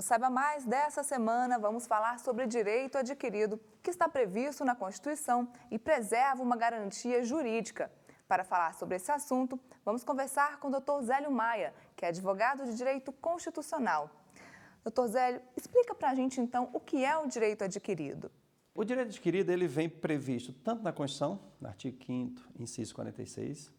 No Saiba Mais dessa semana, vamos falar sobre direito adquirido, que está previsto na Constituição e preserva uma garantia jurídica. Para falar sobre esse assunto, vamos conversar com o Dr. Zélio Maia, que é advogado de direito constitucional. Dr. Zélio, explica para a gente então o que é o direito adquirido. O direito adquirido ele vem previsto tanto na Constituição, no artigo 5º, inciso 46,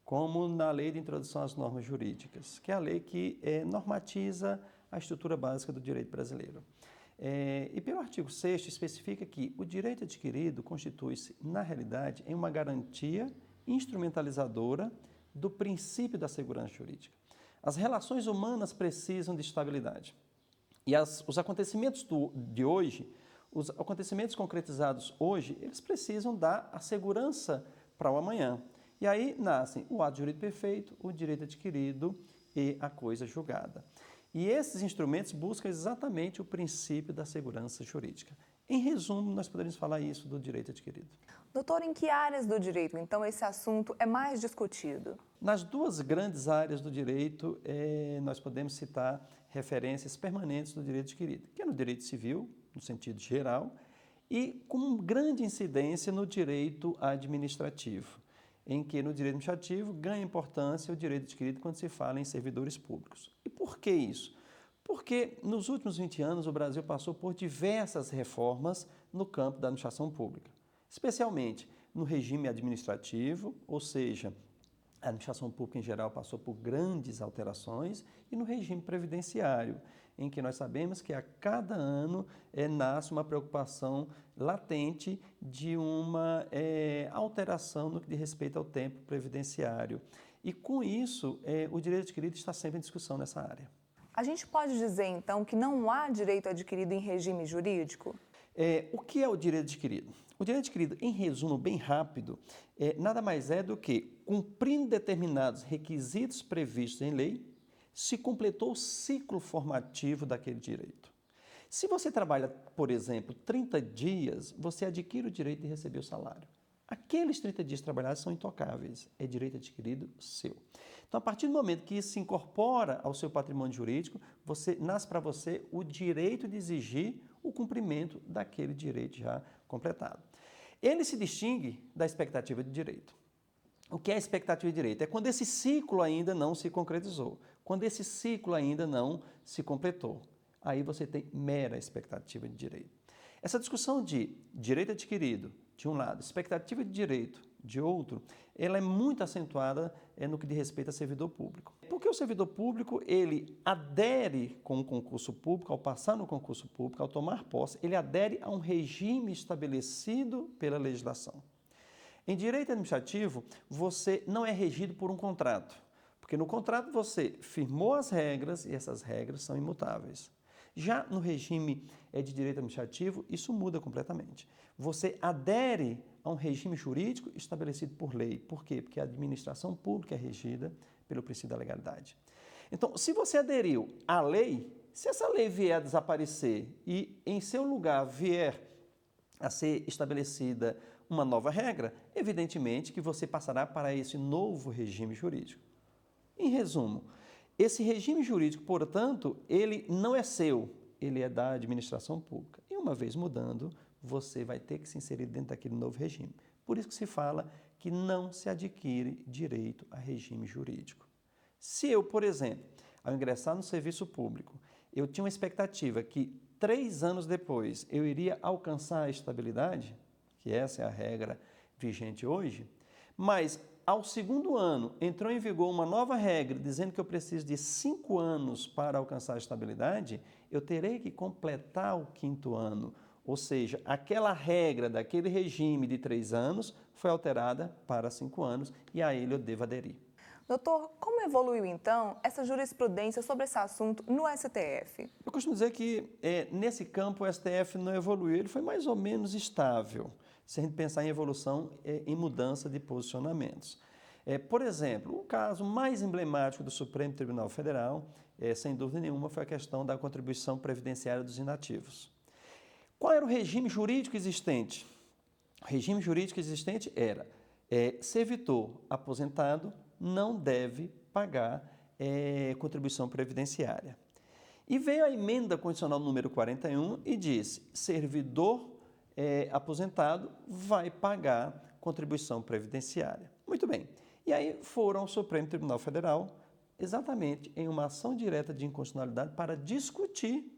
como na Lei de Introdução às Normas Jurídicas, que é a lei que normatiza a estrutura básica do direito brasileiro. E pelo artigo 6º especifica que o direito adquirido constitui-se, na realidade, em uma garantia instrumentalizadora do princípio da segurança jurídica. As relações humanas precisam de estabilidade. E os acontecimentos de hoje, os acontecimentos concretizados hoje, eles precisam dar a segurança para o amanhã. E aí nascem o ato jurídico perfeito, o direito adquirido e a coisa julgada. E esses instrumentos buscam exatamente o princípio da segurança jurídica. Em resumo, nós poderíamos falar isso do direito adquirido. Doutor, em que áreas do direito, então, esse assunto é mais discutido? Nas duas grandes áreas do direito, nós podemos citar referências permanentes do direito adquirido, que é no direito civil, no sentido geral, e com grande incidência no direito administrativo, em que no direito administrativo ganha importância o direito adquirido quando se fala em servidores públicos. E por que isso? Porque nos últimos 20 anos o Brasil passou por diversas reformas no campo da administração pública, especialmente no regime administrativo, ou seja, a administração pública em geral passou por grandes alterações, e no regime previdenciário, em que nós sabemos que a cada ano nasce uma preocupação latente de uma alteração no que diz respeito ao tempo previdenciário. E com isso, o direito adquirido está sempre em discussão nessa área. A gente pode dizer, então, que não há direito adquirido em regime jurídico? O que é o direito adquirido? O direito adquirido, em resumo bem rápido, nada mais é do que, cumprindo determinados requisitos previstos em lei, se completou o ciclo formativo daquele direito. Se você trabalha, por exemplo, 30 dias, você adquire o direito de receber o salário. Aqueles 30 dias trabalhados são intocáveis, é direito adquirido seu. Então, a partir do momento que isso se incorpora ao seu patrimônio jurídico, nasce para você o direito de exigir o cumprimento daquele direito já completado. Ele se distingue da expectativa de direito. O que é a expectativa de direito? É quando esse ciclo ainda não se concretizou, quando esse ciclo ainda não se completou. Aí você tem mera expectativa de direito. Essa discussão de direito adquirido, de um lado, expectativa de direito, de outro, ela é muito acentuada no que diz respeito a servidor público. Porque o servidor público, ele adere com o concurso público, ao passar no concurso público, ao tomar posse, ele adere a um regime estabelecido pela legislação. Em direito administrativo, você não é regido por um contrato, porque no contrato você firmou as regras e essas regras são imutáveis. Já no regime de direito administrativo, isso muda completamente. Você adere a um regime jurídico estabelecido por lei. Por quê? Porque a administração pública é regida pelo princípio da legalidade. Então, se você aderiu à lei, se essa lei vier a desaparecer e em seu lugar vier a ser estabelecida uma nova regra, evidentemente que você passará para esse novo regime jurídico. Em resumo, esse regime jurídico, portanto, ele não é seu, ele é da administração pública. E uma vez mudando, você vai ter que se inserir dentro daquele novo regime. Por isso que se fala que não se adquire direito a regime jurídico. Se eu, por exemplo, ao ingressar no serviço público, eu tinha uma expectativa que 3 anos depois eu iria alcançar a estabilidade, que essa é a regra vigente hoje, mas ao 2º ano entrou em vigor uma nova regra dizendo que eu preciso de 5 anos para alcançar a estabilidade, eu terei que completar o 5º ano. Ou seja, aquela regra daquele regime de 3 anos foi alterada para 5 anos e a ele eu devo aderir. Doutor, como evoluiu então essa jurisprudência sobre esse assunto no STF? Eu costumo dizer que nesse campo o STF não evoluiu, ele foi mais ou menos estável, se a gente pensar em evolução, em mudança de posicionamentos. Por exemplo, o caso mais emblemático do Supremo Tribunal Federal, sem dúvida nenhuma, foi a questão da contribuição previdenciária dos inativos. Qual era o regime jurídico existente? O regime jurídico existente era servidor aposentado não deve pagar contribuição previdenciária. E veio a emenda constitucional número 41 e disse: servidor aposentado vai pagar contribuição previdenciária. Muito bem. E aí foram ao Supremo Tribunal Federal, exatamente em uma ação direta de inconstitucionalidade para discutir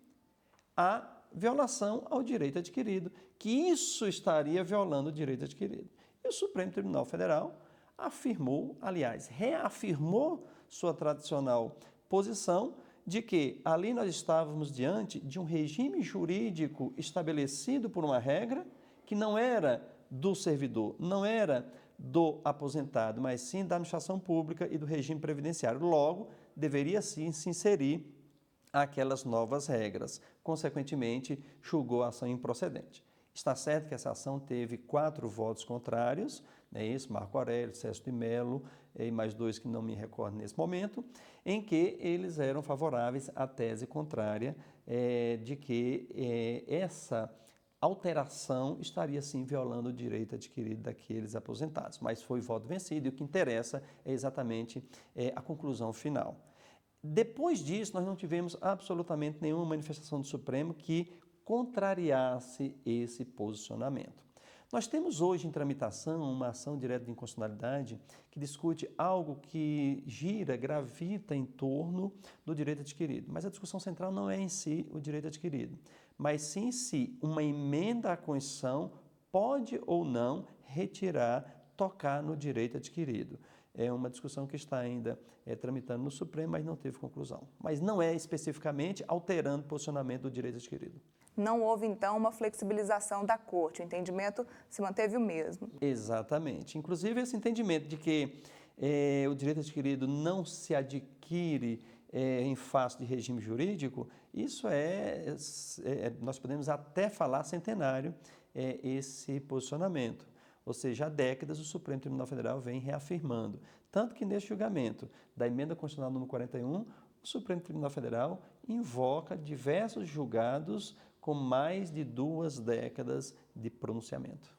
a violação ao direito adquirido, que isso estaria violando o direito adquirido. E o Supremo Tribunal Federal afirmou, aliás, reafirmou sua tradicional posição de que ali nós estávamos diante de um regime jurídico estabelecido por uma regra que não era do servidor, não era do aposentado, mas sim da administração pública e do regime previdenciário. Logo, deveria sim se inserir aquelas novas regras. Consequentemente, julgou a ação improcedente. Está certo que essa ação teve 4 votos contrários, né, isso, Marco Aurélio, Celso de Mello e mais 2 que não me recordo nesse momento, em que eles eram favoráveis à tese contrária de que essa alteração estaria sim violando o direito adquirido daqueles aposentados. Mas foi voto vencido e o que interessa é exatamente a conclusão final. Depois disso, nós não tivemos absolutamente nenhuma manifestação do Supremo que contrariasse esse posicionamento. Nós temos hoje em tramitação uma ação direta de inconstitucionalidade que discute algo que gravita em torno do direito adquirido. Mas a discussão central não é em si o direito adquirido, mas sim se uma emenda à Constituição pode ou não tocar no direito adquirido. É uma discussão que está ainda tramitando no Supremo, mas não teve conclusão. Mas não é especificamente alterando o posicionamento do direito adquirido. Não houve, então, uma flexibilização da Corte, o entendimento se manteve o mesmo. Exatamente. Inclusive, esse entendimento de que o direito adquirido não se adquire em face de regime jurídico, isso nós podemos até falar centenário, esse posicionamento. Ou seja, há décadas o Supremo Tribunal Federal vem reafirmando. Tanto que neste julgamento da emenda constitucional número 41, o Supremo Tribunal Federal invoca diversos julgados com mais de 2 décadas de pronunciamento.